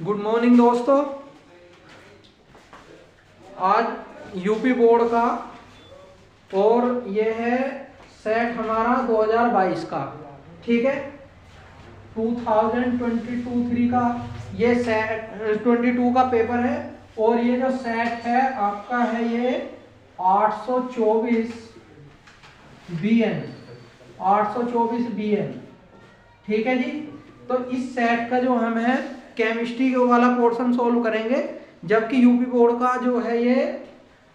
Good morning दोस्तों। आज UP board का और ये है सेट हमारा 2022 का, ठीक है। 2022-23 का ये सेट 22 का पेपर है और ये जो सेट है आपका है ये 824 BN 824 BN, ठीक है जी। तो इस सेट का जो हम है केमिस्ट्री वाला पोर्शन सोल्व करेंगे, जबकि यूपी बोर्ड का जो है ये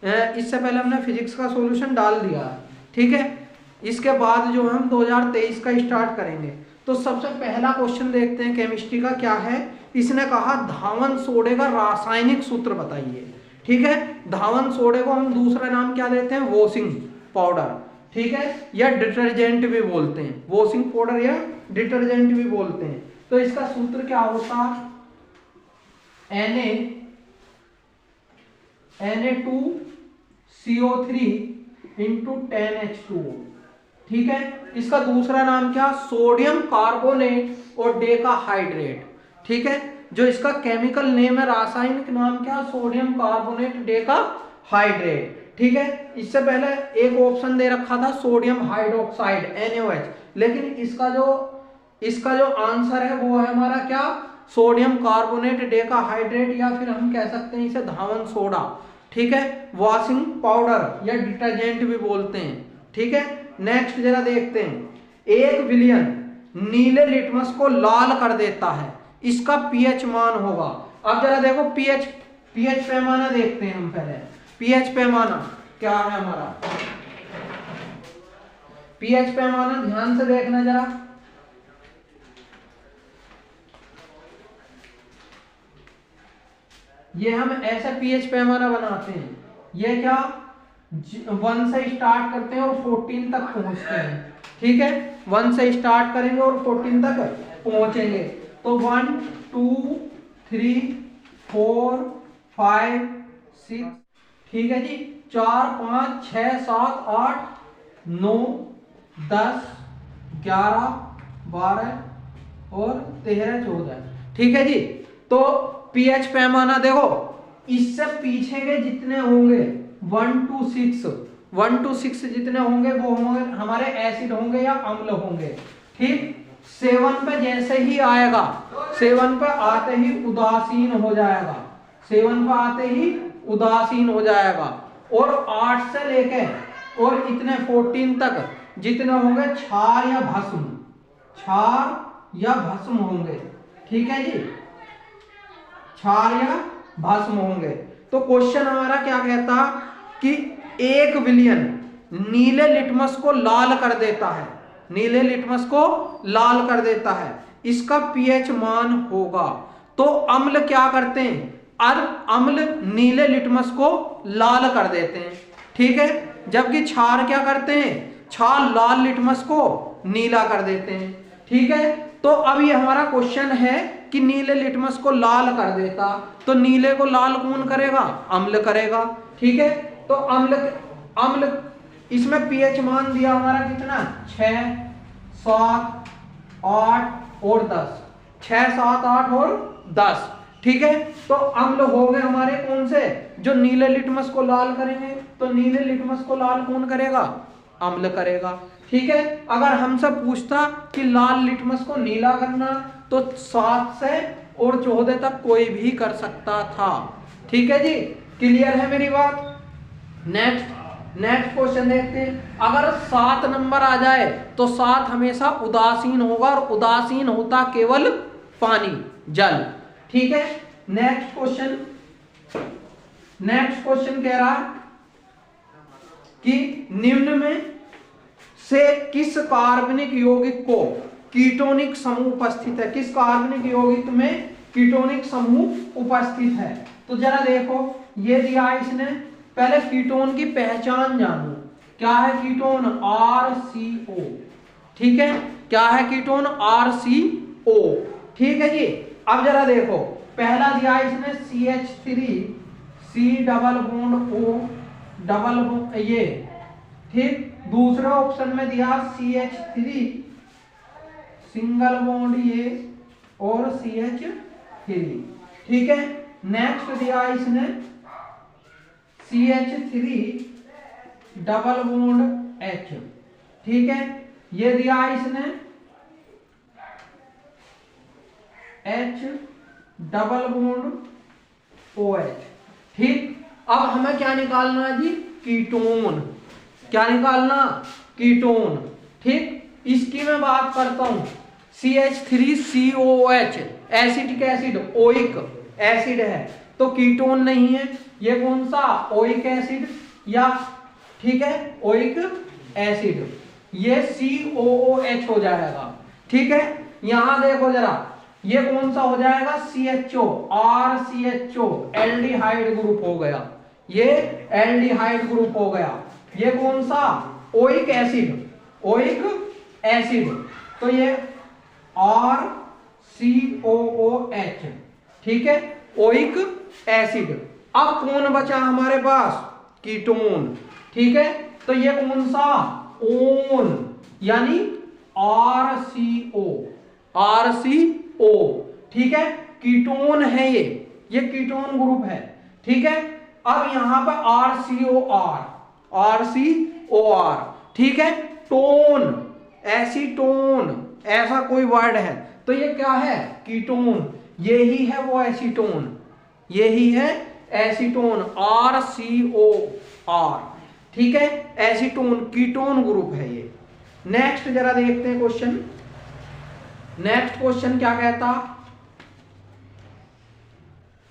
इससे पहले हमने फिजिक्स का सॉल्यूशन डाल दिया, ठीक है। इसके बाद जो हम 2023 का स्टार्ट करेंगे। तो सबसे पहला क्वेश्चन देखते हैं केमिस्ट्री का क्या है। इसने कहा धावन सोडे का रासायनिक सूत्र बताइए, ठीक है। धावन सोडे को हम दूसरा नाम क्या देते हैं, वॉशिंग पाउडर, ठीक है, या डिटर्जेंट भी बोलते हैं। वॉशिंग पाउडर या डिटर्जेंट भी बोलते हैं। तो इसका सूत्र क्या होता, Na2CO3 × 10H2O, ठीक है। इसका दूसरा नाम क्या, सोडियम कार्बोनेट और डेकाहाइड्रेट, ठीक है। जो इसका केमिकल नेम है, रासायनिक नाम क्या, सोडियम कार्बोनेट डेकाहाइड्रेट, ठीक है। इससे पहले एक ऑप्शन दे रखा था सोडियम हाइड्रोक्साइड NaOH, लेकिन इसका जो आंसर है वो है हमारा क्या, सोडियम कार्बोनेट डेकाहाइड्रेट, या फिर हम कह सकते हैं इसे धावन सोडा, ठीक है। वॉशिंग पाउडर या डिटर्जेंट भी बोलते हैं, ठीक है। नेक्स्ट जरा देखते हैं। एक विलयन नीले लिटमस को लाल कर देता है, इसका पीएच मान होगा। अब जरा देखो पीएच पैमाना देखते हैं हम पहले। पीएच पैमाना क्या है हमारा, पीएच पैमाना ध्यान से देखना जरा। ये हम ऐसा पीएच पैमाना बनाते हैं, ये क्या 1 से स्टार्ट करते हैं और 14 तक पहुंचते हैं, ठीक है। 1 से स्टार्ट करेंगे और 14 तक पहुंचेंगे। तो 1 2 3 4 5 6, ठीक है जी। 4 5 6 7 8 9 10 11 12 और 13 14, ठीक है जी। तो पीएच पैमाना देखो, इससे पीछे के जितने होंगे 1 to 6 जितने होंगे वो होंगे हमारे एसिड होंगे या अम्ल होंगे, ठीक। 7 पे जैसे ही आएगा, 7 पे आते ही उदासीन हो जाएगा, 7 पे आते ही उदासीन हो जाएगा। और 8 से लेके और इतने 14 तक जितने होंगे क्षार या भस्म होंगे, ठीक है जी, क्षार या भस्म होंगे। तो क्वेश्चन हमारा क्या कहता कि एक विलयन नीले लिटमस को लाल कर देता है, नीले लिटमस को लाल कर देता है, इसका पीएच मान होगा। तो अम्ल क्या करते हैं, अम्ल नीले लिटमस को लाल कर देते हैं, ठीक है, जबकि क्षार क्या करते हैं, क्षार लाल लिटमस को नीला कर देते हैं, ठीक है। तो अब ये हमारा क्वेश्चन है कि नीले लिटमस को लाल कर देता, तो नीले को लाल कौन करेगा, अम्ल करेगा, ठीक है। तो अम्ल इसमें पीएच मान दिया हमारा कितना, 6 7 8 और 10, 6 7 8 और 10, ठीक है। तो अम्ल हो गए हमारे कौन से, जो नीले लिटमस को लाल करेंगे। तो नीले लिटमस को लाल कौन करेगा, अम्ल करेगा, ठीक है। अगर हमसे पूछता कि लाल लिटमस को नीला करना, तो 7 से और 14 तक कोई भी कर सकता था, ठीक है जी। क्लियर है मेरी बात। नेक्स्ट क्वेश्चन देखते हैं। अगर 7 नंबर आ जाए तो 7 हमेशा उदासीन होगा, और उदासीन होता केवल पानी, जल, ठीक है। नेक्स्ट क्वेश्चन कह रहा कि निम्न में से किस कार्बनिक यौगिक को कीटोनिक समूह उपस्थित है, किस कार्बनिक यौगिक में कीटोनिक समूह उपस्थित है। तो जरा देखो, ये दिया इसने, पहले कीटोन की पहचान जानो। क्या है कीटोन, RCO, ठीक है। क्या है कीटोन, RCO, ठीक है जी। अब जरा देखो, पहला दिया इसने CH3 C double bond O double ये, ठीक। दूसरा ऑप्शन में दिया CH3 सिंगल बॉन्ड ये और CH3, ठीक है। नेक्स्ट दिया इसने CH3 डबल बॉन्ड H, ठीक है। ये दिया इसने H डबल बॉन्ड OH, ठीक। अब हमें क्या निकालना है जी, कीटोन। क्या निकालना, कीटोन, ठीक। इसकी मैं बात करता हूं, CH3COOH acetic acid, oic acid है, तो कीटोन नहीं है। ये कौन सा, ओइक एसिड, या ठीक है ओइक एसिड, ये COOH हो जाएगा, ठीक है। यहां देखो जरा, ये कौन सा हो जाएगा, CHO, RCHO, एल्डिहाइड ग्रुप हो गया, ये एल्डिहाइड ग्रुप हो गया। ये कौन सा, ओइक एसिड, ओइक एसिड, तो ये RCOOH, ठीक है, ओइक एसिड। अब कौन बचा हमारे पास, कीटोन, ठीक है। तो ये कौन सा, ओन, यानी RCO, ठीक है, कीटोन है ये कीटोन ग्रुप है, ठीक है। अब यहां पर RCOR, ठीक है। टोन, एसीटोन, ऐसा कोई वर्ड है, तो ये क्या है, कीटोन, यही है वो एसीटोन, यही है एसीटोन, RCOR, ठीक है। एसीटोन कीटोन ग्रुप है ये। नेक्स्ट जरा देखते हैं क्वेश्चन। नेक्स्ट क्वेश्चन क्या कहता,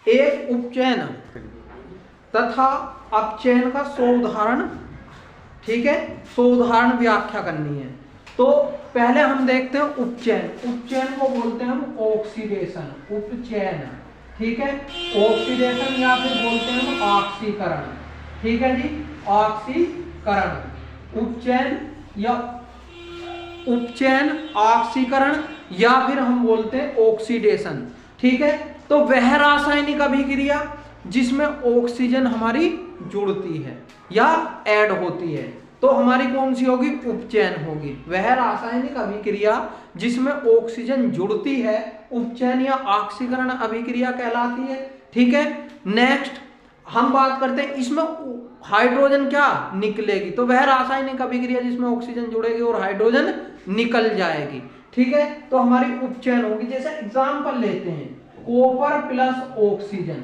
एक उपचयन तथा अपचयन का सोउदाहरण, ठीक है, सोउदाहरण व्याख्या करनी है। तो पहले हम देखते हैं उपचयन। उपचयन को बोलते हैं हम ऑक्सीडेशन, उपचयन, ठीक है, ऑक्सीडेशन, या फिर बोलते हैं हम ऑक्सीकरण, ठीक है जी, ऑक्सीकरण। उपचयन, ऑक्सीकरण, या फिर हम बोलते हैं ऑक्सीडेशन, ठीक है। तो वह रासायनिक अभिक्रिया जिसमें ऑक्सीजन हमारी जुड़ती है या ऐड होती है, तो हमारी कौन सी होगी, उपचयन होगी। वह रासायनिक अभिक्रिया जिसमें ऑक्सीजन जुड़ती है उपचयन या ऑक्सीकरण अभिक्रिया कहलाती है, ठीक है। नेक्स्ट हम बात करते हैं, इसमें हाइड्रोजन क्या निकलेगी, तो वह रासायनिक अभिक्रिया जिसमें ऑक्सीजन जुड़ेगी और हाइड्रोजन निकल जाएगी, ठीक है, तो हमारी उपचयन होगी। जैसे एग्जांपल लेते हैं, copper plus oxygen,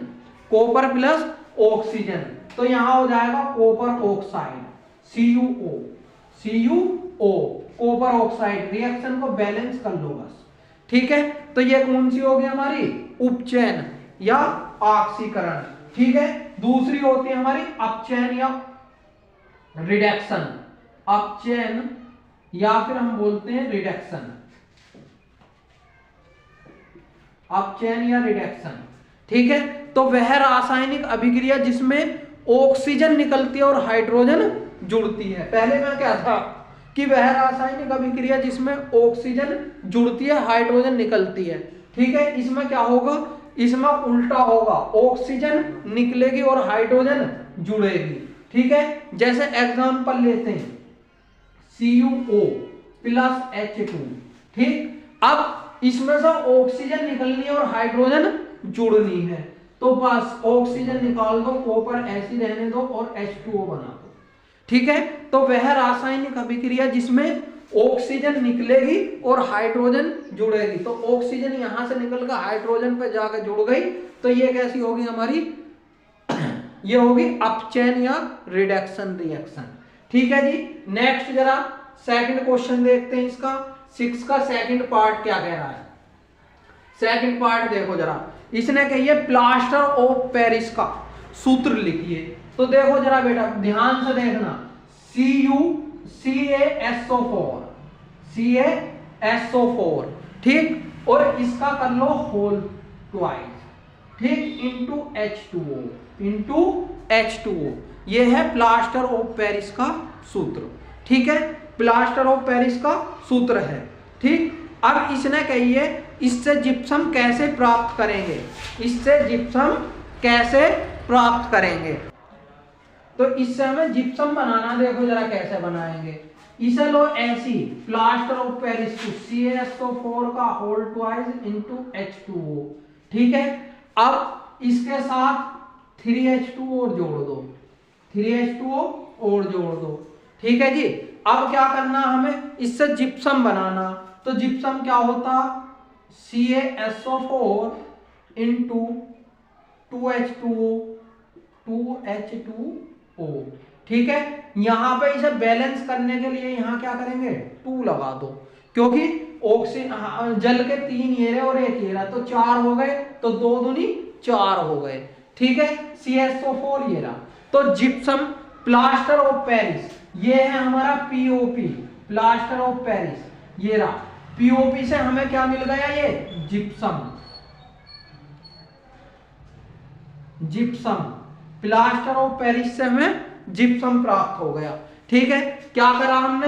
copper plus oxygen, तो यहां हो जाएगा copper oxide, CuO, copper oxide. Reaction को बैलेंस कर लो बस, ठीक है। तो ये कौन सी होगी हमारी, उपचयन या ऑक्सीकरण, ठीक है। दूसरी होती है हमारी अपचयन या रिडक्शन, अपचयन या फिर हम बोलते हैं रिडक्शन, अपचयन या रिडक्शन, ठीक है। तो वह रासायनिक अभिक्रिया जिसमें ऑक्सीजन निकलती है और हाइड्रोजन जुड़ती है। पहले में क्या था कि वह रासायनिक अभिक्रिया जिसमें ऑक्सीजन जुड़ती है, हाइड्रोजन निकलती है, ठीक है। इसमें क्या होगा, इसमें उल्टा होगा, ऑक्सीजन निकलेगी और हाइड्रोजन जुड़ेगी, ठीक है। जैसे एग्जांपल लेते हैं, CuO प्लस H2, ठीक। अब इसमें से ऑक्सीजन निकलनी है और हाइड्रोजन जुड़नी है, तो बस ऑक्सीजन निकाल दो, कॉपर ऐसी रहने दो और H2O बना दो, ठीक है। तो वह रासायनिक अभिक्रिया जिसमें ऑक्सीजन निकलेगी और हाइड्रोजन जुड़ेगी, तो ऑक्सीजन यहां से निकलकर हाइड्रोजन पे जाकर जुड़ गई, तो ये कैसी होगी हमारी, ये होगी अपचयन या रिडक्शन रिएक्शन, ठीक है जी। नेक्स्ट जरा सेकंड क्वेश्चन देखते हैं, इसका 6 का सेकंड पार्ट क्या कह रहा है। सेकंड पार्ट देखो जरा, इसने कही है प्लास्टर ऑफ पेरिस का सूत्र लिखिए। तो देखो जरा बेटा ध्यान से देखना, CaSO4, ठीक, और इसका कर लो होल ट्वाइस, ठीक, इंटू H2O, ये है प्लास्टर ऑफ पेरिस का सूत्र, ठीक है, प्लास्टर ऑफ पेरिस का सूत्र है, ठीक। अब इसने कही है इससे जिप्सम कैसे प्राप्त करेंगे, इससे जिप्सम कैसे प्राप्त करेंगे, तो इससे हमें जिप्सम बनाना, देखो जरा कैसे बनाएंगे। इसे लो ऐसी, प्लास्टर ऑफ पेरिस को CaSO4 का होल ट्वाइस इंटू H2O, ठीक है। अब इसके साथ 3H2 और जोड़ दो, 3H2O और जोड़ दो। ठीक है जी। अब क्या करना हमें, इससे जिप्सम बनाना। तो जिप्सम क्या होता, CaSO4 इंटू 2H2O। ठीक है, यहां पे इसे बैलेंस करने के लिए यहां क्या करेंगे, 2 लगा दो, क्योंकि ऑक्सीजन जल के 3 ये रहे और 1 ये रहा, तो 4 हो गए, तो 2 दूनी 4 हो गए। ठीक है, CaSO4 ये रहा। तो जिप्सम प्लास्टर ऑफ पेरिस, ये है हमारा POP, प्लास्टर ऑफ पेरिस ये रहा। POP से हमें क्या मिल गया, ये gypsum, gypsum plaster of Paris से हमें जिप्सम प्राप्त हो गया। ठीक है, क्या करा हमने,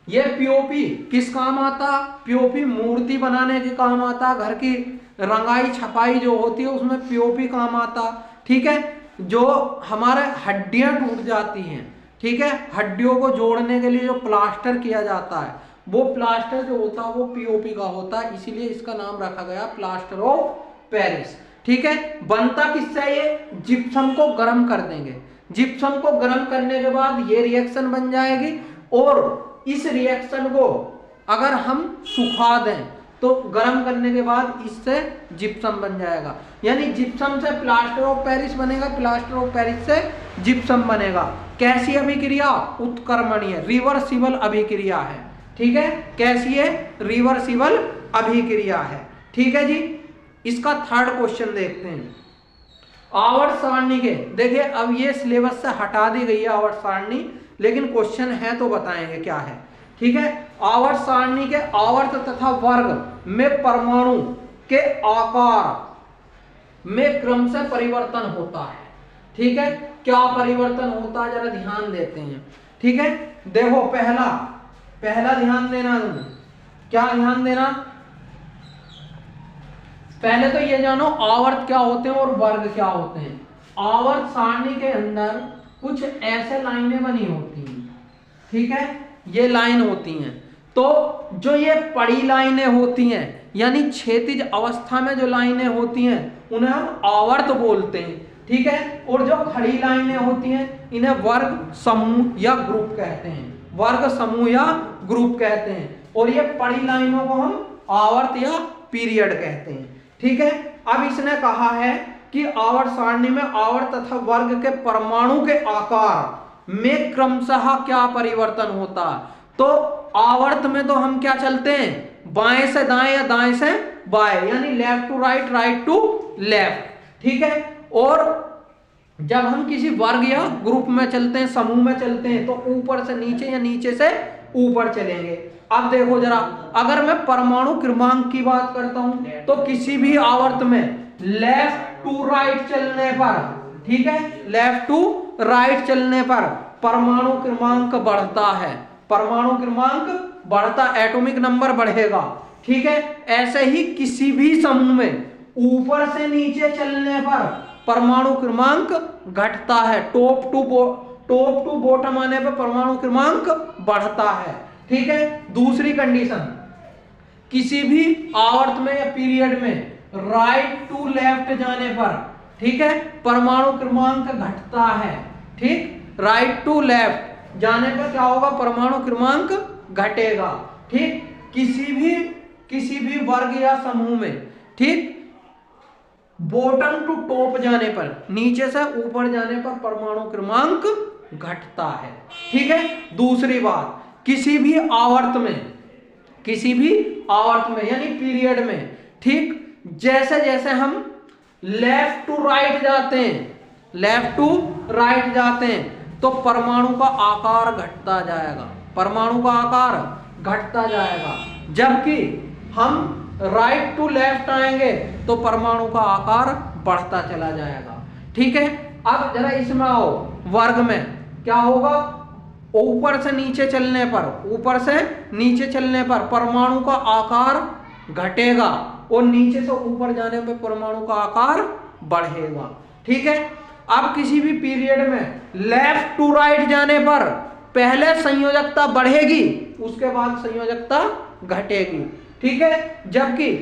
ये POP किस काम आता, POP मूर्ति बनाने के काम आता, घर की रंगाई छपाई जो होती है उसमें POP काम आता। ठीक है, जो हमारे हड्डियां टूट जाती हैं, ठीक है, हड्डियों को जोड़ने के लिए जो प्लास्टर किया जाता है, वो प्लास्टर जो होता है वो POP का होता है, इसीलिए इसका नाम रखा गया प्लास्टर ऑफ पेरिस। ठीक है, बनता किससे, ये जिप्सम को गर्म कर देंगे, जिप्सम को गर्म करने के बाद ये रिएक्शन बन जाएगी, और इस रिएक्शन को अगर हम सुखा दें तो गर्म करने के बाद इससे जिप्सम बन जाएगा, यानी जिप्सम से प्लास्टर ऑफ पेरिस बनेगा, प्लास्टर ऑफ पेरिस से जिप्सम बनेगा। कैसी अभिक्रिया, उत्क्रमणीय, रिवर्सिबल अभिक्रिया है। ठीक है, कैसी है, रिवर्सिबल अभिक्रिया है। ठीक है जी। इसका थर्ड क्वेश्चन देखते हैं, आवर्त सारणी के, देखिए अब ये सिलेबस से हटा दी गई है आवर्त सारणी, लेकिन क्वेश्चन है तो बताएंगे क्या है। ठीक है, आवर्त सारणी के आवर्त तथा वर्ग में परमाणु के आकार में क्रम से परिवर्तन होता है। ठीक है, क्या परिवर्तन होता है जरा ध्यान देते हैं। ठीक है, देखो पहला ध्यान देना, क्या ध्यान देना, पहले तो ये जानो आवर्त क्या होते हैं और वर्ग क्या होते हैं। आवर्त सारणी के अंदर कुछ ऐसे लाइनें बनी होती हैं, ठीक है, ये लाइन होती हैं, तो जो ये पड़ी लाइनें होती हैं, यानी क्षैतिज अवस्था में जो लाइनें होती हैं उन्हें हम आवर्त बोलते हैं। ठीक है, और जो खड़ी लाइनें होती हैं इन्हें वर्ग समूह या ग्रुप कहते हैं, वर्ग समूह या ग्रुप कहते हैं, और ये पड़ी लाइनों को हम आवर्त या पीरियड कहते हैं। ठीक है, अब इसने कहा है कि आवर्त सारणी में आवर्त तथा वर्ग के परमाणु के आकार में क्रमशः क्या परिवर्तन होता है। तो आवर्त में तो हम क्या चलते हैं, बाएं से दाएं या दाएं से बाएं, यानी left to right, right to left. ठीक है, और जब हम किसी वर्ग या ग्रुप में चलते हैं, समूह में चलते हैं, तो ऊपर से नीचे या नीचे से ऊपर चलेंगे। अब देखो जरा, अगर मैं परमाणु क्रमांक की बात करता हूं तो किसी भी आवर्त में लेफ्ट टू राइट चलने पर, ठीक है, लेफ्ट टू राइट चलने पर परमाणु क्रमांक बढ़ता है, परमाणु क्रमांक बढ़ता, एटॉमिक नंबर बढ़ेगा। ठीक है, ऐसे ही किसी भी समूह में ऊपर से नीचे चलने पर परमाणु क्रमांक घटता है, टॉप टू बॉटम आने पर परमाणु क्रमांक बढ़ता है। ठीक है, दूसरी कंडीशन, किसी भी आवर्त में या पीरियड में राइट टू लेफ्ट जाने पर, ठीक है, परमाणु क्रमांक घटता है। ठीक, राइट टू लेफ्ट जाने पर क्या होगा, परमाणु क्रमांक घटेगा। ठीक, किसी भी वर्ग या समूह में, ठीक, बॉटम टू टॉप जाने पर, नीचे से ऊपर जाने पर परमाणु क्रमांक घटता है। ठीक है, दूसरी बात, किसी भी आवर्त में यानी पीरियड में, ठीक, जैसे जैसे हम लेफ्ट टू राइट जाते हैं, तो परमाणु का आकार घटता जाएगा, परमाणु का आकार घटता जाएगा। जबकि हम राइट टू लेफ्ट आएंगे तो परमाणु का आकार बढ़ता चला जाएगा। ठीक है, अब जरा इसमें आओ, वर्ग में क्या होगा, ऊपर से नीचे चलने पर परमाणु का आकार घटेगा और नीचे से ऊपर जाने पर परमाणु का आकार बढ़ेगा। ठीक है, अब किसी भी पीरियड में लेफ्ट टू राइट जाने पर पहले संयोजकता बढ़ेगी, उसके बाद संयोजकता घटेगी। ठीक है, जबकि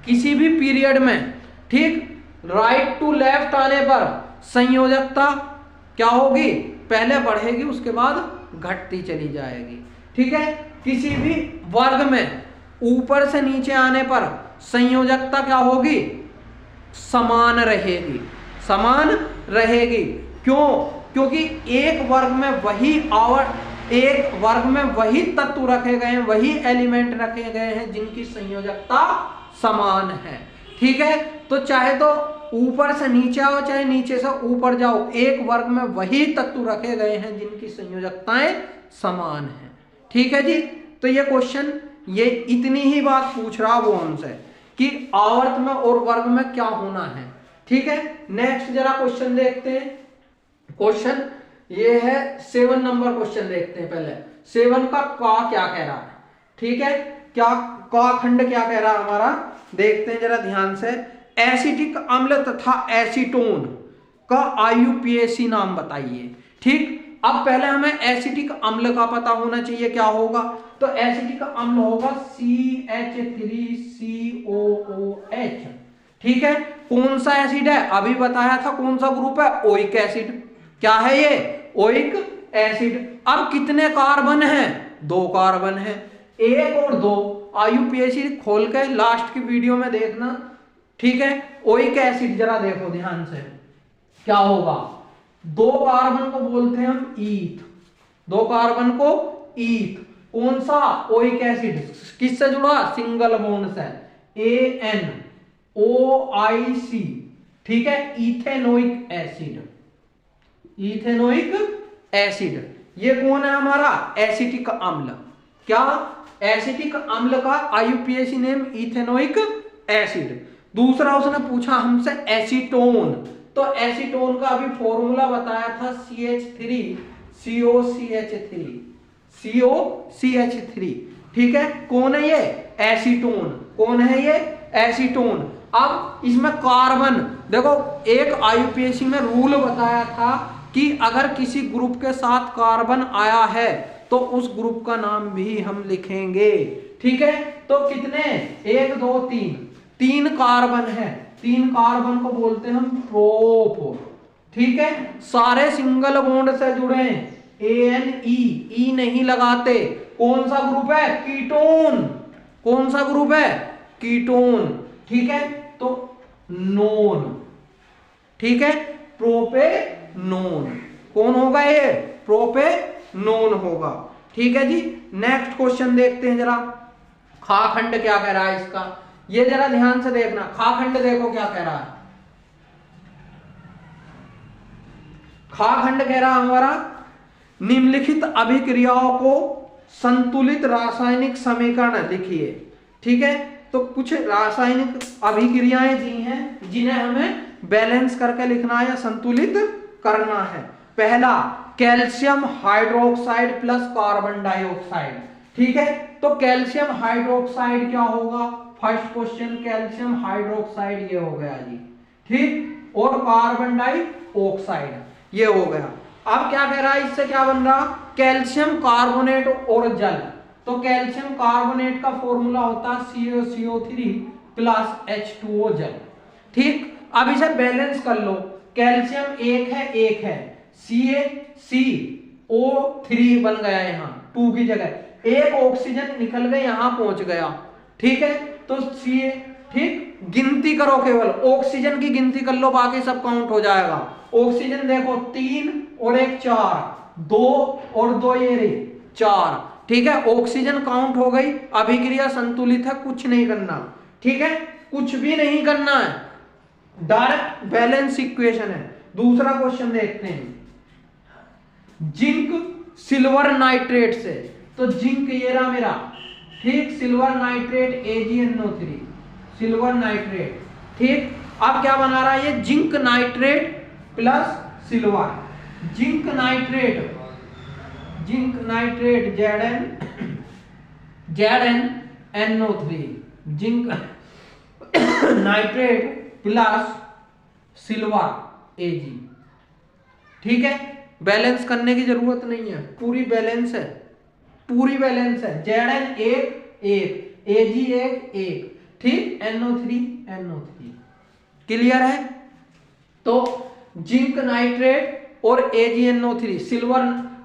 किसी भी पीरियड में ठीक, राइट टू लेफ्ट आने पर संयोजकता क्या होगी, पहले बढ़ेगी उसके बाद घटती चली जाएगी। ठीक है, किसी भी वर्ग में ऊपर से नीचे आने पर संयोजकता क्या होगी, समान रहेगी, समान रहेगी। क्यों, क्योंकि एक वर्ग में वही तत्व रखे गए हैं, वही एलिमेंट रखे गए हैं जिनकी संयोजकता समान है। ठीक है, तो चाहे तो ऊपर से नीचे आओ चाहे नीचे से ऊपर जाओ, एक वर्ग में वही तत्व रखे गए हैं जिनकी संयोजकताएं समान है। ठीक है जी, तो ये क्वेश्चन ये इतनी ही बात पूछ रहा वो हमसे कि आवर्त में और वर्ग में क्या होना है। ठीक है, नेक्स्ट जरा क्वेश्चन देखते हैं। क्वेश्चन ये है 7 नंबर क्वेश्चन देखते हैं। पहले 7 का क्या कह रहा है। ठीक है, क्या का खंड क्या कह रहा है हमारा, देखते हैं जरा ध्यान से। एसिटिक अम्ल तथा एसीटोन का IUPAC नाम बताइए। ठीक, अब पहले हमें एसिटिक अम्ल का पता होना चाहिए क्या होगा, तो एसिटिक अम्ल होगा CH3COOH। ठीक है, कौन सा एसिड है, अभी बताया था कौन सा ग्रुप है, ओइक एसिड। क्या है ये, ओइक एसिड। अब कितने कार्बन हैं, 2 कार्बन हैं, 1 और 2। IUPAC खोल के लास्ट की वीडियो में देखना। ठीक है, ओइक एसिड जरा देखो ध्यान से क्या होगा, 2 कार्बन को बोलते हैं हम ईथ, 2 कार्बन को ईथ। कौन सा, ओइक एसिड, किससे जुड़ा, सिंगल बॉन्ड से, ANOIC। ठीक है, इथेनोइक एसिड, इथेनोइक एसिड। ये कौन है हमारा, एसिटिक अम्ल। क्या, एसिटिक अम्ल का IUPAC नेम इथेनोइक एसिड। दूसरा उसने पूछा हमसे एसीटोन, तो एसीटोन का अभी फॉर्मूला बताया था CH3COCH3। ठीक है, कौन है ये, एसीटोन। कौन है ये, एसीटोन। अब इसमें कार्बन देखो, एक IUPAC में रूल बताया था कि अगर किसी ग्रुप के साथ कार्बन आया है तो उस ग्रुप का नाम भी हम लिखेंगे। ठीक है, तो कितने, 1 2 3 कार्बन है, 3 कार्बन को बोलते हैं हम प्रोप। ठीक है, सारे सिंगल बॉन्ड से जुड़े हैं, ANE नहीं लगाते। कौन सा ग्रुप है, कीटोन। कौन सा ग्रुप है, कीटोन। ठीक है, तो नोन। ठीक है, प्रोपेनोन। कौन होगा ये, प्रोपेनोन होगा। ठीक है जी, नेक्स्ट क्वेश्चन देखते हैं जरा। खाखंड क्या कह रहा है इसका, ये जरा ध्यान से देखना। खाखंड देखो क्या कह रहा है, खाखंड कह रहा हमारा, निम्नलिखित अभिक्रियाओं को संतुलित रासायनिक समीकरण लिखिए। ठीक है, तो कुछ रासायनिक अभिक्रियाएं दी हैं जिन्हें हमें बैलेंस करके लिखना है या संतुलित करना है। पहला, calcium hydroxide plus carbon dioxide. ठीक है, तो कैल्शियम हाइड्रोक्साइड क्या होगा, फर्स्ट क्वेश्चन, कैल्शियम हाइड्रोक्साइड ये हो गया जी। ठीक, और कार्बन डाइऑक्साइड ये हो गया। अब क्या कह रहा है, इससे क्या बन रहा, कैल्शियम कार्बोनेट और जल। तो कैल्शियम कार्बोनेट का फॉर्मूला होता है CaCO3 प्लस H2O जल। ठीक, अब इसे बैलेंस कर लो, कैल्शियम एक है, CaCO3 बन गया यहाँ 2 की जगह, एक ऑक्सीजन निकल गए यहां पहुंच गया। ठीक है, तो Ca, ठीक, गिनती करो, केवल ऑक्सीजन की गिनती कर लो, बाकी सब काउंट हो जाएगा। ऑक्सीजन देखो 3 और 1 4, 2 और 2 ये रही 4। ठीक है, ऑक्सीजन काउंट हो गई, अभिक्रिया संतुलित है, कुछ नहीं करना। ठीक है, कुछ भी नहीं करना है, डायरेक्ट बैलेंस इक्वेशन है। दूसरा क्वेश्चन देखते हैं, जिंक सिल्वर नाइट्रेट से, तो जिंक ये रहा मेरा, ठीक, silver nitrate AgNO3, silver nitrate. ठीक, अब क्या बना रहा है ये, zinc nitrate plus silver, zinc nitrate ZnNO3, zinc nitrate plus silver Ag। ठीक है, बैलेंस करने की जरूरत नहीं है, पूरी बैलेंस है, पूरी बैलेंस है। Zn 1 1, Ag 1 1, ठीक, NO3 NO3। क्लियर है? तो जिंक नाइट्रेट और AgNO3 सिल्वर,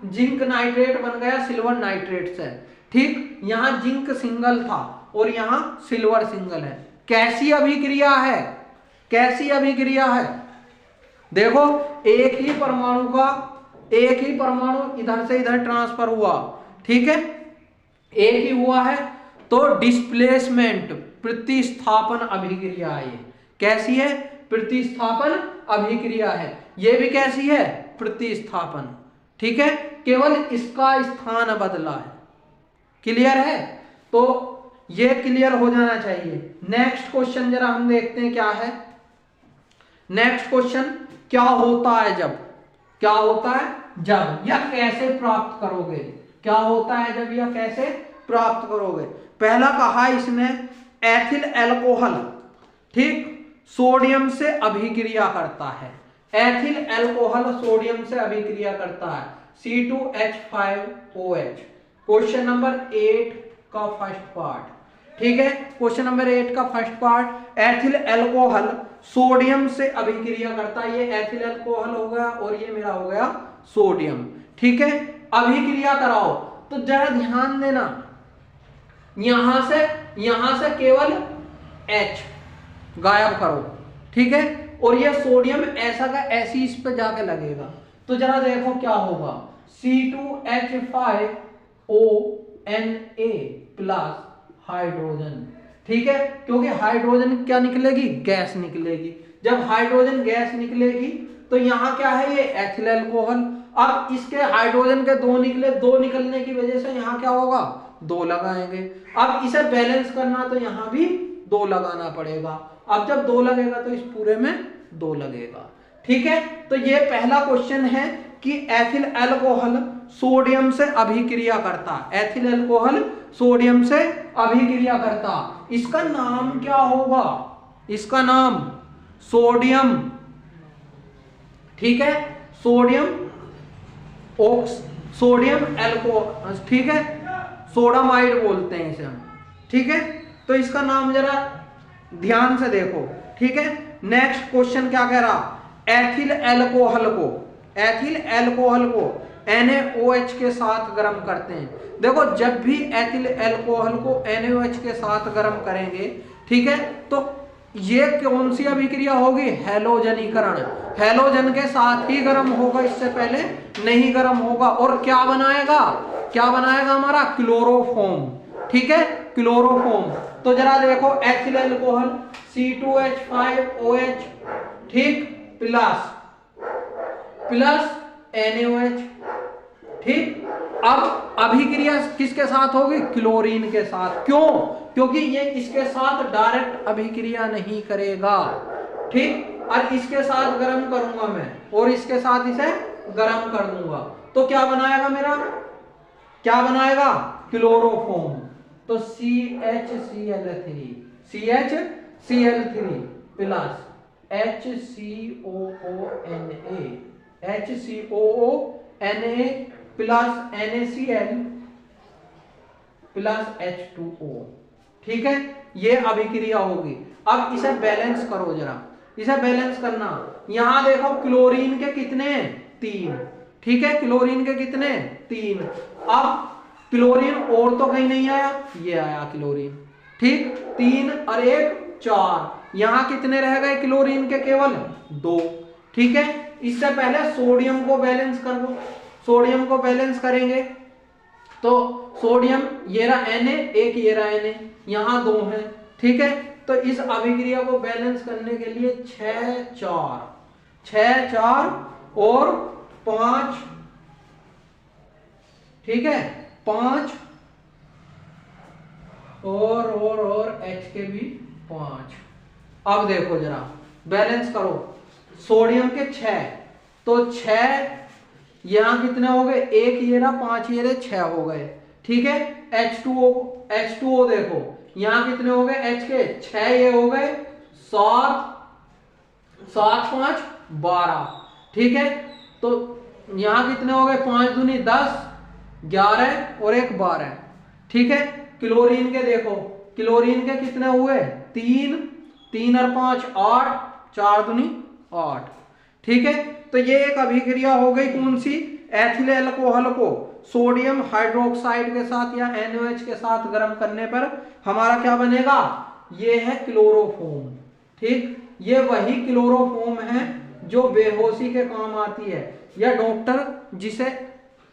जिंक नाइट्रेट बन गया सिल्वर नाइट्रेट से, ठीक। यहां जिंक सिंगल था और यहां सिल्वर सिंगल है। कैसी अभिक्रिया है? कैसी अभिक्रिया है? देखो एक ही परमाणु इधर से इधर ट्रांसफर हुआ, ठीक है, एक ही हुआ है, तो डिस्प्लेसमेंट प्रतिस्थापन अभिक्रिया है। ये कैसी है? प्रतिस्थापन अभिक्रिया है। ये भी कैसी है? प्रतिस्थापन, ठीक है, केवल इसका स्थान बदला है। क्लियर है? तो ये क्लियर हो जाना चाहिए। नेक्स्ट क्वेश्चन जरा हम देखते हैं क्या है। नेक्स्ट क्वेश्चन, क्या होता है जब, क्या होता है जब, या कैसे प्राप्त करोगे, क्या होता है जब या कैसे प्राप्त करोगे। पहला कहा इसने एथिल अल्कोहल, ठीक, सोडियम से अभिक्रिया करता है। एथिल अल्कोहल सोडियम से अभिक्रिया करता है, C2H5OH। क्वेश्चन नंबर 8 का फर्स्ट पार्ट, ठीक है, क्वेश्चन नंबर 8 का first part, ethyl alcohol sodium से अभिक्रिया करता है। ये एथिल अल्कोहल हो गया और ये मेरा हो गया सोडियम, ठीक है। अभिक्रिया कराओ तो जरा ध्यान देना, यहां से केवल H गायब करो, ठीक है, और ये सोडियम ऐसा का ऐसी इस पे जाके लगेगा। तो जरा देखो क्या होगा, C2H5ONA प्लस हाइड्रोजन, ठीक है, क्योंकि हाइड्रोजन क्या निकलेगी? गैस निकलेगी। जब हाइड्रोजन गैस निकलेगी तो यहाँ क्या है? ये एथिल अल्कोहल। अब इसके हाइड्रोजन के दो निकले, दो निकलने की वजह से यहाँ क्या होगा? दो लगाएंगे। अब इसे बैलेंस करना तो यहाँ भी दो लगाना पड़ेगा। अब जब दो लगेगा तो इस पूरे में दो लगेगा, ठीक है। तो ये पहला क्वेश्चन है कि एथिल अल्कोहल सोडियम से अभिक्रिया करता, एथिल अल्कोहल सोडियम से अभिक्रिया करता। इसका नाम क्या होगा? इसका नाम सोडियम, ठीक है, सोडियम अल्कोहल, ठीक है, सोडामाइड बोलते हैं इसे हम, ठीक है। तो इसका नाम जरा ध्यान से देखो, ठीक है। नेक्स्ट क्वेश्चन क्या कह रहा? एथिल अल्कोहल को NaOH के साथ गर्म करते हैं। देखो जब भी एथिल अल्कोहल को NaOH के साथ गर्म करेंगे, ठीक है, तो ये कौन सी अभिक्रिया होगी? हैलोजनीकरण। हैलोजन के साथ ही गर्म होगा, इससे पहले नहीं गर्म होगा। और क्या बनाएगा? क्या बनाएगा हमारा? क्लोरोफॉर्म, ठीक है, क्लोरोफॉर्म। तो जरा देखो एथिल अल्कोहल C2H5OH, ठीक, प्लस NaOH, ठीक। अब अभिक्रिया किसके साथ होगी? क्लोरीन के साथ। क्यों? क्योंकि ये इसके साथ डायरेक्ट अभिक्रिया नहीं करेगा, ठीक, और इसके साथ गर्म करूंगा मैं और इसके साथ इसे गर्म कर दूंगा। तो क्या बनाएगा मेरा? क्या बनाएगा? क्लोरोफॉर्म। तो CHCl3 plus HCOONA plus NaCl plus H2O, ठीक है, ये अभिक्रिया होगी। अब इसे बैलेंस करो जरा, इसे बैलेंस करना। यहां देखो क्लोरीन के कितने? 3, ठीक है, क्लोरीन के कितने? 3। अब क्लोरीन और तो कहीं नहीं आया, ये आया क्लोरीन, ठीक, 3 और 1 4। यहां कितने रह गए क्लोरीन के? केवल 2, ठीक है। इससे पहले सोडियम को बैलेंस कर लो। सोडियम को बैलेंस करेंगे तो सोडियम ये रहा Na, एक ये रहा Na, यहां 2 है, ठीक है। तो इस अभिक्रिया को बैलेंस करने के लिए 6 4 और 5, ठीक है, 5 और H के भी 5। अब देखो जरा बैलेंस करो, सोडियम के 6, तो 6 यहां कितने हो गए? 1 ये रहा, 5 ये रहे, 6 हो गए, ठीक है। H2O देखो यहां कितने हो गए? H के 6 ये हो गए, 7 5 12, ठीक है। तो यहां कितने हो गए? 5 दूनी 10, 11 और 1 12, ठीक है। क्लोरीन के देखो, क्लोरीन के कितने हुए? 3 और 5 8, 4 दूनी 8। ठीक है, तो ये एक अभिक्रिया हो गई कौन सी, एथिल अल्कोहल को सोडियम हाइड्रोक्साइड के साथ या NaOH के साथ गर्म करने पर हमारा क्या बनेगा, ये है क्लोरोफोम। ठीक, ये वही क्लोरोफोम है जो बेहोशी के काम आती है, या डॉक्टर जिसे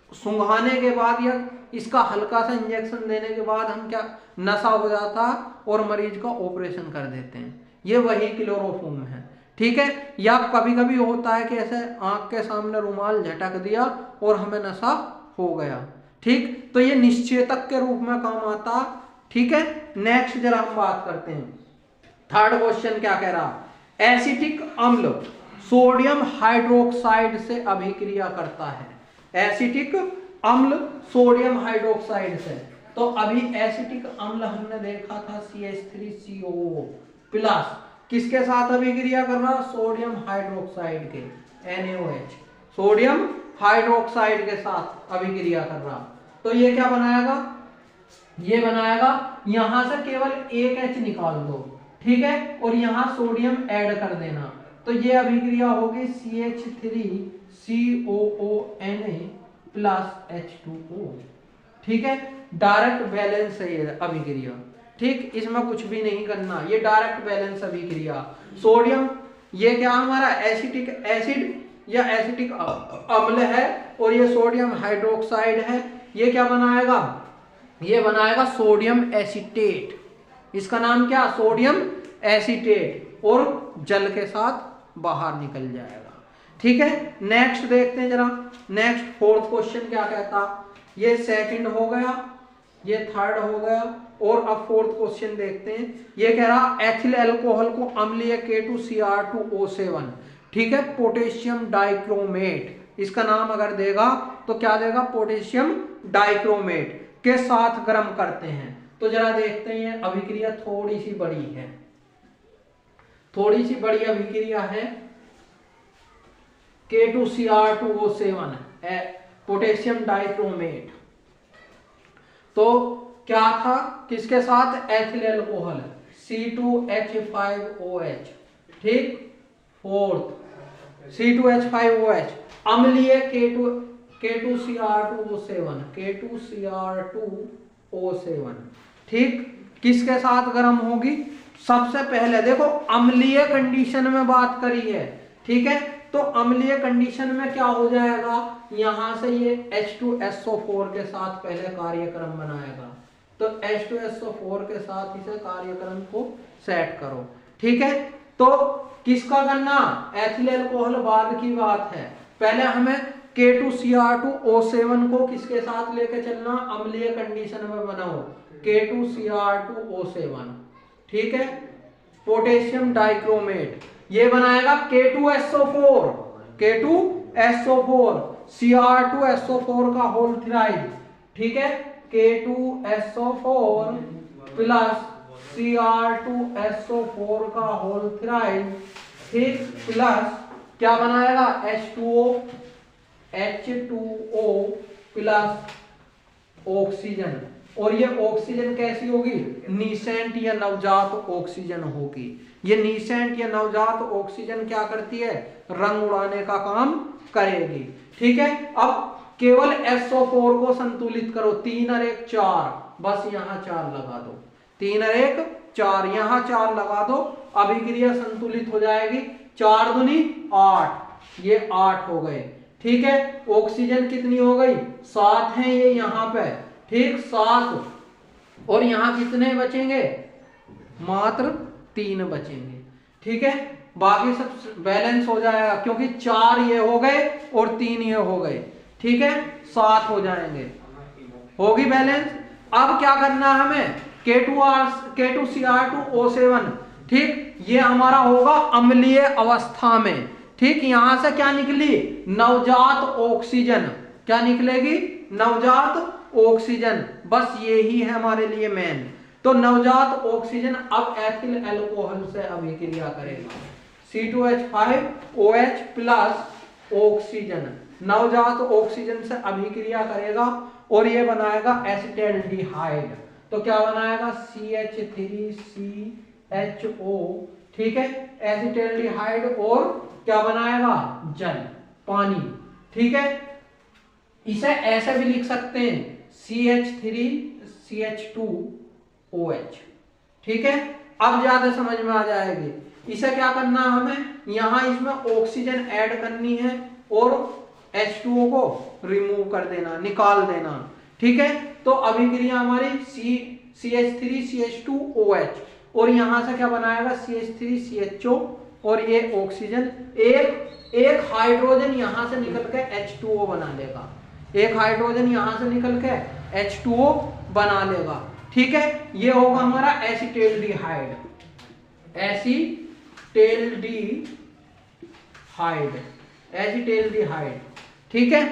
सुंघाने के बाद या इसका हल्का सा इंजेक्शन देने के बाद हम क्या नशा हो जाता और मरीज का ऑपरेशन कर देते हैं, ये वही क्लोरोफोम है। ठीक है, या कभी कभी होता है कि ऐसे आंख के सामने रुमाल झटक दिया और हमें नशा हो गया। ठीक, तो ये निश्चेतक के रूप में काम आता। ठीक है, नेक्स्ट जरा हम बात करते हैं, थर्ड क्वेश्चन क्या कह रहा, एसिटिक अम्ल सोडियम हाइड्रोक्साइड से अभिक्रिया करता है। एसिटिक अम्ल सोडियम हाइड्रोक्साइड से, तो अभी एसिटिक अम्ल हमने देखा था CH3COO प्लस किसके साथ अभिक्रिया कर रहा, सोडियम हाइड्रोक्साइड के NaOH, सोडियम हाइड्रोक्साइड के साथ अभिक्रिया कर रहा। तो ये क्या बनाएगा, ये बनाएगा यहां से केवल एक H निकाल दो। ठीक है, और यहां सोडियम ऐड कर देना, तो ये अभिक्रिया होगी CH3COONA प्लस H2O। ठीक है, डायरेक्ट बैलेंस है ये अभिक्रिया। ठीक, इसमें कुछ भी नहीं करना, ये डायरेक्ट बैलेंस अभिक्रिया। सोडियम ये क्या हमारा एसिटिक एसिड या एसिटिक अम्ल है, और ये सोडियम हाइड्रोक्साइड है, ये क्या बनाएगा, ये बनाएगा सोडियम एसीटेट। इसका नाम क्या, सोडियम एसीटेट, और जल के साथ बाहर निकल जाएगा। ठीक है, नेक्स्ट देखते हैं जरा, नेक्स्ट फोर्थ क्वेश्चन क्या कहता, ये सेकंड हो गया, ये थर्ड हो गया, और अब फोर्थ क्वेश्चन देखते हैं। ये कह रहा एथिल अल्कोहल को अम्लीय K2Cr2O7, ठीक है, पोटेशियम डाइक्रोमेट, इसका नाम अगर देगा तो क्या देगा, पोटेशियम डाइक्रोमेट के साथ गर्म करते हैं। तो जरा देखते हैं, अभिक्रिया थोड़ी सी बड़ी है, थोड़ी सी बड़ी अभिक्रिया है। K2Cr2O7 पोटेशियम डाइक्रोमेट, तो क्या था, किसके साथ, एथिल अल्कोहल C2H5OH। ठीक, फोर्थ C2H5OH अम्लीय K2Cr2O7। ठीक, किसके साथ गर्म होगी, सबसे पहले देखो अम्लीय कंडीशन में बात करी है। ठीक है, तो अम्लीय कंडीशन में क्या हो जाएगा, यहां से ये H2SO4 के साथ पहले कार्यक्रम बनाएगा, तो H2SO4 के साथ इसे कार्यक्रम को सेट करो। ठीक है, तो किसका करना, एथिल अल्कोहल बाद की बात है, पहले हमें K2Cr2O7 को किसके साथ लेके चलना, अम्लीय कंडीशन में बनाओ K2Cr2O7। ठीक है, पोटेशियम डाइक्रोमेट ये बनाएगा K2SO4 Cr2SO4 का होल थ्राइड। ठीक है, K2SO4 प्लस Cr2SO4 का होल थ्राइड। ठीक, प्लस क्या बनाएगा, H2O प्लस ऑक्सीजन, और ये ऑक्सीजन कैसी होगी, नीसेंट या नवजात ऑक्सीजन होगी। ये नीसेंट या नवजात ऑक्सीजन क्या करती है, रंग उड़ाने का काम करेगी। ठीक है, अब केवल SO4 को संतुलित करो, 3 और 1 4, बस यहाँ 4 लगा दो, 3 और 1 4, यहाँ 4 लगा दो, अभिक्रिया संतुलित हो जाएगी, 4 दूनी 8, ये 8 हो गए। ठीक है, ऑक्सीजन कितनी हो गई, 7 है ये यहाँ पे। ठीक, 7, और यहाँ कितने बचेंगे, मात्र 3 बचेंगे। ठीक है, बाकी सब बैलेंस हो जाएगा, क्योंकि 4 ये हो गए और 3 ये हो गए। ठीक है, 7 हो जाएंगे, होगी बैलेंस। अब क्या करना है हमें, K2Cr2O7। ठीक, ये हमारा होगा अम्लीय अवस्था में। ठीक, यहां से क्या निकली, नवजात ऑक्सीजन, क्या निकलेगी, नवजात ऑक्सीजन, बस यही है हमारे लिए मेन। तो नवजात ऑक्सीजन अब एथिल अल्कोहल से अभिक्रिया करेगा, C2H5OH प्लस ऑक्सीजन, नवजात ऑक्सीजन से अभिक्रिया करेगा और ये बनाएगा एसिटाल्डिहाइड। तो क्या बनाएगा, CH3CHO। ठीक है, एसिटाल्डिहाइड और क्या बनाएगा, जल, पानी, ठीक है। इसे ऐसे भी लिख सकते हैं CH3CH2OH, ठीक है। अब ज्यादा समझ में आ जाएगी। इसे क्या करना है हमें, यहां इसमें ऑक्सीजन ऐड करनी है और H2O को रिमूव कर देना, निकाल देना, ठीक है। तो अभिक्रिया हमारी CH3CH2OH और यहां से क्या बनाएगा CH3CHO और ये ऑक्सीजन, एक हाइड्रोजन यहां से निकल के H2O बना लेगा, एक हाइड्रोजन यहां से निकल के H2O बना लेगा, ठीक है। ये होगा हमारा एसिटाल्डिहाइड, एसिटाल्डिहाइड, ठीक है।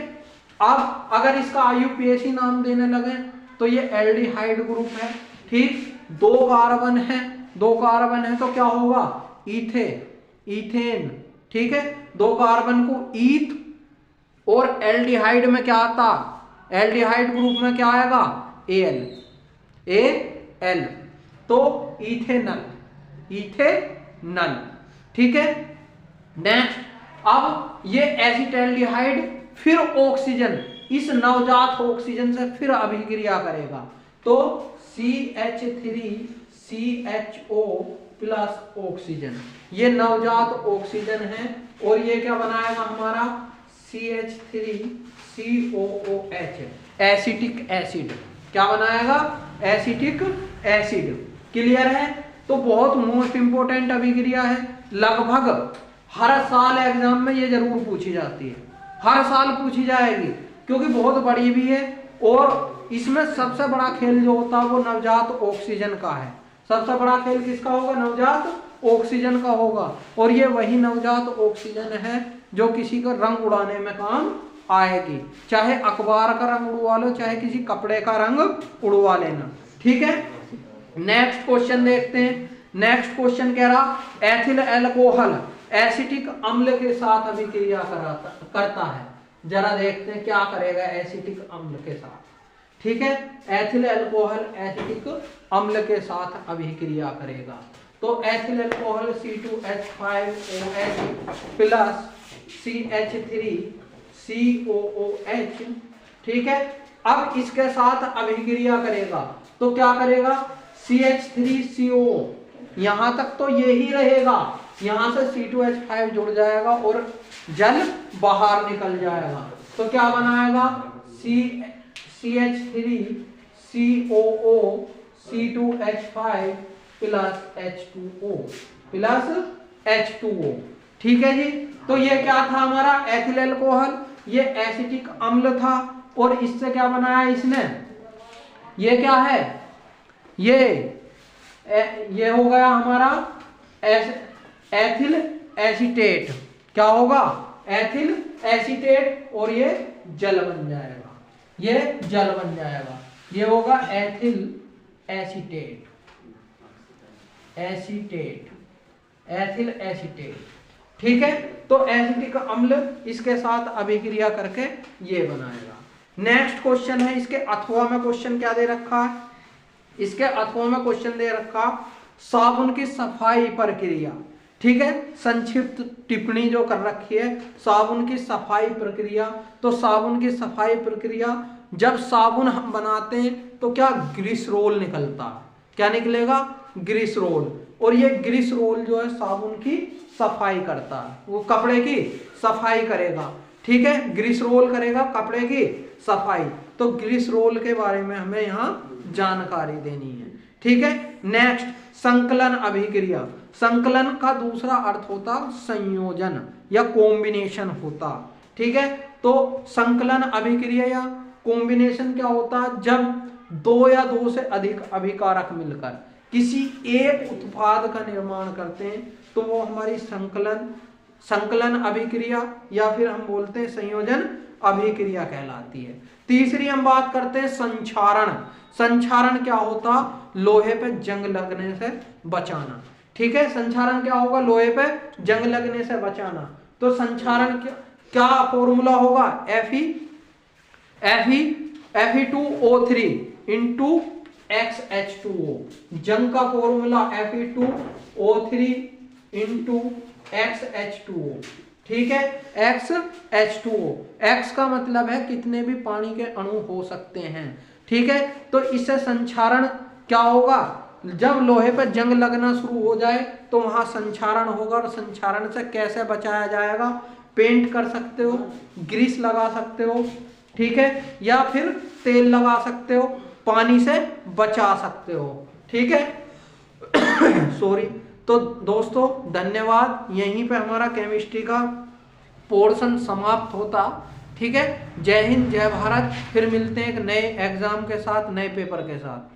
अब अगर इसका IUPAC नाम देने लगे तो ये एल्डिहाइड ग्रुप है, ठीक। 2 कार्बन है, 2 कार्बन है तो क्या होगा, इथेन, ठीक है। 2 कार्बन को ईथ, और एल्डिहाइड में क्या आता, एल्डिहाइड ग्रुप में क्या आएगा, Al, तो इथेनल, ठीक है। नेक्स्ट, अब ये एसिटाल्डिहाइड फिर ऑक्सीजन, इस नवजात ऑक्सीजन से फिर अभिक्रिया करेगा, तो CH3CHO प्लस ऑक्सीजन, ये नवजात ऑक्सीजन है, और ये क्या बनाएगा हमारा CH3COOH, एसिटिक एसिड, क्या बनाएगा, एसिटिक एसिड, क्लियर है। तो बहुत मोस्ट इंपोर्टेंट अभिक्रिया है, लगभग हर साल एग्जाम में ये जरूर पूछी जाती है, हर साल पूछी जाएगी, क्योंकि बहुत बड़ी भी है, और इसमें सबसे बड़ा खेल जो होता है वो नवजात ऑक्सीजन का है। सबसे बड़ा खेल किसका होगा, नवजात ऑक्सीजन का होगा, और ये वही नवजात ऑक्सीजन है जो किसी का रंग उड़ाने में काम आएगी, चाहे अखबार का रंग उड़वा लो, चाहे किसी कपड़े का रंग उड़वा लेना, ठीक है। नेक्स्ट क्वेश्चन देखते हैं। नेक्स्ट क्वेश्चन कह रहा एथिल अल्कोहल एसिटिक अम्ल के साथ अभिक्रिया करता है, जरा देखते हैं क्या करेगा एसिटिक अम्ल के साथ, ठीक है। एथिल अल्कोहल एसिटिक अम्ल के साथ अभिक्रिया करेगा, तो ethyl alcohol C2H5OH plus CH3COOH, ठीक है। अब इसके साथ अभिक्रिया करेगा तो क्या करेगा, CH3CO, यहां तक तो यही रहेगा, यहां से C2H5 जुड़ जाएगा और जल बाहर निकल जाएगा, तो क्या बनाएगा CH3COO C2H5 प्लस H2O, ठीक है जी। तो ये क्या था हमारा एथिल अल्कोहल, ये एसिटिक अम्ल था, और इससे क्या बनाया इसने, ये क्या है, ये हो गया हमारा एथिल एसीटेट, क्या होगा, एथिल एसीटेट, और ये जल बन जाएगा, ये जल बन जाएगा, ये होगा एथिल एसीटेट, एथिल एसीटेट, ठीक है। तो एसिटिक अम्ल इसके साथ अभिक्रिया करके ये बनाएगा। नेक्स्ट क्वेश्चन है, इसके अथवा में क्वेश्चन क्या दे रखा है, इसके अथवा में क्वेश्चन दे रखा साबुन की सफाई प्रक्रिया, ठीक है। संक्षिप्त टिप्पणी जो कर रखी है साबुन की सफाई प्रक्रिया, तो साबुन की सफाई प्रक्रिया, जब साबुन हम बनाते हैं तो क्या ग्लिसरॉल निकलता है, क्या निकलेगा, ग्लिसरॉल, और ये ग्लिसरॉल जो है साबुन की सफाई करता है, वो कपड़े की सफाई करेगा, ठीक है। ग्लिसरॉल करेगा कपड़े की सफाई, तो ग्लिसरॉल के बारे में हमें यहाँ जानकारी देनी है, ठीक है। नेक्स्ट, संकलन अभिक्रिया, संकलन का दूसरा अर्थ होता संयोजन या कॉम्बिनेशन होता, ठीक है। तो संकलन अभिक्रिया या कॉम्बिनेशन क्या होता है, जब 2 या 2 से अधिक अभिकारक मिलकर किसी एक उत्पाद का निर्माण करते हैं तो वो हमारी संकलन अभिक्रिया या फिर हम बोलते हैं संयोजन अभिक्रिया कहलाती है। तीसरी हम बात करते हैं संक्षारण। संक्षारण क्या होता, लोहे पे जंग लगने से बचाना, ठीक है। संक्षारण क्या होगा, लोहे पे जंग लगने से बचाना। तो संक्षारण क्या फॉर्मूला होगा, Fe2O3 × XH2O, जंग का फॉर्मूला Fe2O3 इंटू XH2O। ठीक है, XH2O, X का मतलब है कितने भी पानी के अणु हो सकते हैं। ठीक है, तो इससे संक्षारण क्या होगा, जब लोहे पर जंग लगना शुरू हो जाए तो वहां संक्षारण होगा, और संक्षारण से कैसे बचाया जाएगा, पेंट कर सकते हो, ग्रीस लगा सकते हो, ठीक है, या फिर तेल लगा सकते हो, पानी से बचा सकते हो। ठीक है सॉरी। तो दोस्तों धन्यवाद, यहीं पे हमारा केमिस्ट्री का पोर्शन समाप्त होता। ठीक है, जय हिंद जय भारत, फिर मिलते हैं एक नए एग्जाम के साथ, नए पेपर के साथ।